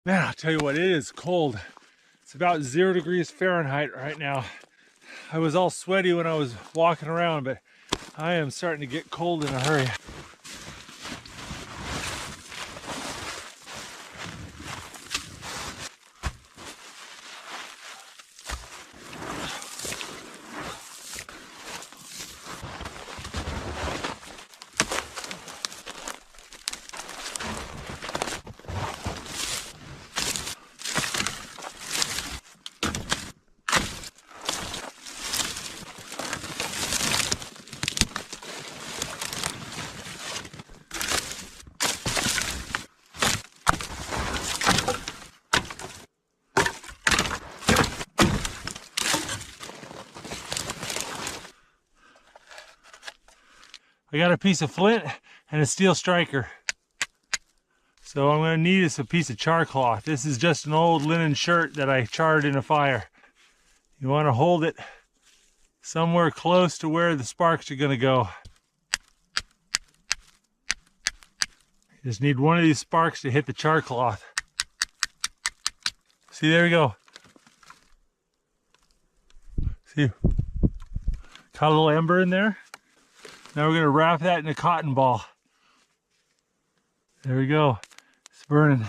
Man, I'll tell you what, it is cold. It's about 0 degrees Fahrenheit right now. I was all sweaty when I was walking around, but I am starting to get cold in a hurry. I got a piece of flint and a steel striker. So I'm going to need is a piece of char cloth. This is just an old linen shirt that I charred in a fire. You want to hold it somewhere close to where the sparks are going to go. You just need one of these sparks to hit the char cloth. See, there we go. See, caught a little ember in there. Now we're going to wrap that in a cotton ball. There we go. It's burning.